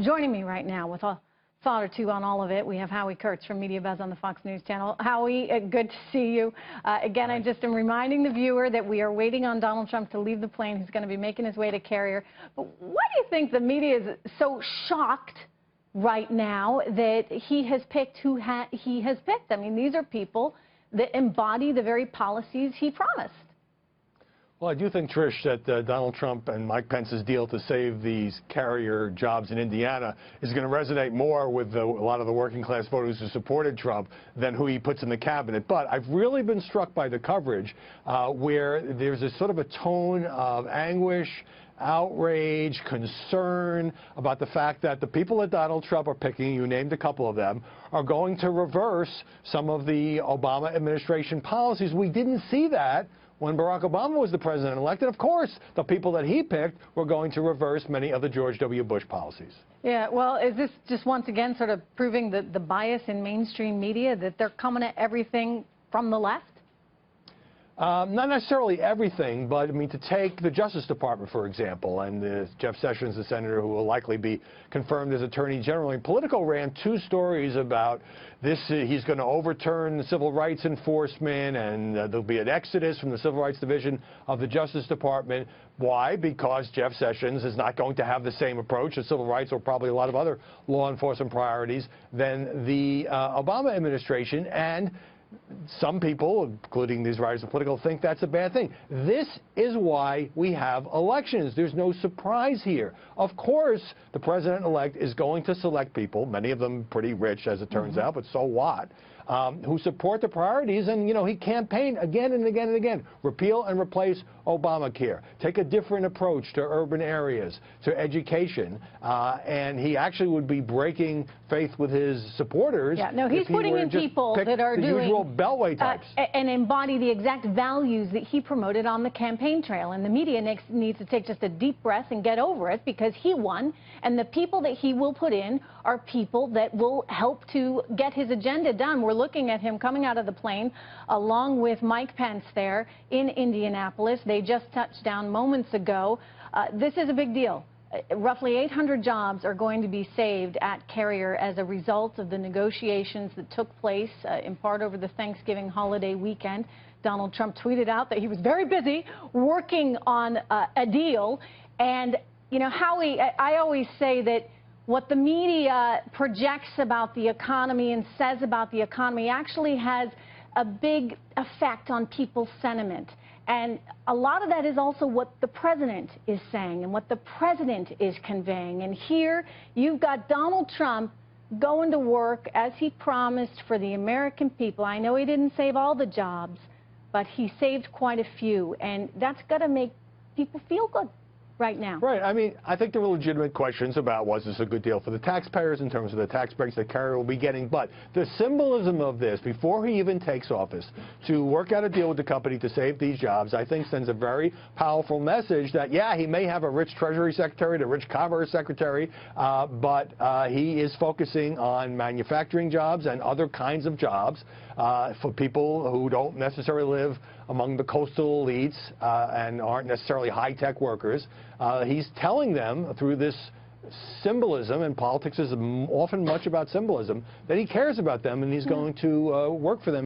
Joining me right now with a thought or two on all of it, we have Howard Kurtz from MediaBuzz on the Fox News channel. Howie, good to see you. Again, I just am reminding the viewer that we are waiting on Donald Trump to leave the plane. He's going to be making his way to Carrier. But why do you think the media is so shocked right now that he has picked who he has picked? I mean, these are people that embody the very policies he promised. Well, I do think, Trish, that Donald Trump and Mike Pence's deal to save these Carrier jobs in Indiana is going to resonate more with a lot of the working class voters who supported Trump than who he puts in the cabinet. But I've really been struck by the coverage where there's a sort of a tone of anguish, outrage, concern about the fact that the people that Donald Trump are picking, you named a couple of them, are going to reverse some of the Obama administration policies. We didn't see that when Barack Obama was the president-elect. And, of course, the people that he picked were going to reverse many of the George W. Bush policies. Yeah, well, is this just once again sort of proving the bias in mainstream media, that they're coming at everything from the left? Not necessarily everything, but, I mean, to take the Justice Department, for example, and Jeff Sessions, the senator who will likely be confirmed as Attorney General. And Politico ran two stories about this. He's going to overturn the civil rights enforcement, and there'll be an exodus from the Civil Rights Division of the Justice Department. Why? Because Jeff Sessions is not going to have the same approach to civil rights, or probably a lot of other law enforcement priorities, than the Obama administration. And some people, including these writers of Politico, think that's a bad thing. This is why we have elections. There's no surprise here. Of course, the president-elect is going to select people, many of them pretty rich, as it turns out, but so what, who support the priorities. And, you know, he campaigned again and again and again. Repeal and replace Obamacare. Take a different approach to urban areas, to education. And he actually would be breaking faith with his supporters. Yeah, no, he's putting in people that are doing usual beltway types and embody the exact values that he promoted on the campaign trail. And the media needs to take just a deep breath and get over it, because he won, and the people that he will put in are people that will help to get his agenda done. We're looking at him coming out of the plane along with Mike Pence there in Indianapolis. They just touched down moments ago. This is a big deal. Roughly 800 jobs are going to be saved at Carrier as a result of the negotiations that took place in part over the Thanksgiving holiday weekend. Donald Trump tweeted out that he was very busy working on a deal. And, you know, Howie, I always say that what the media projects about the economy and says about the economy actually has a big effect on people's sentiment. And a lot of that is also what the president is saying and what the president is conveying. And here you've got Donald Trump going to work as he promised for the American people. I know he didn't save all the jobs, but he saved quite a few. And that's got to make people feel good right now. Right. I mean, I think there were legitimate questions about, was this a good deal for the taxpayers in terms of the tax breaks that Carrier will be getting. But the symbolism of this, before he even takes office, to work out a deal with the company to save these jobs, I think sends a very powerful message that, yeah, he may have a rich Treasury Secretary, the rich Commerce Secretary, but he is focusing on manufacturing jobs and other kinds of jobs for people who don't necessarily live among the coastal elites and aren't necessarily high-tech workers. He's telling them through this symbolism, and politics is often much about symbolism, that he cares about them and he's going to work for them.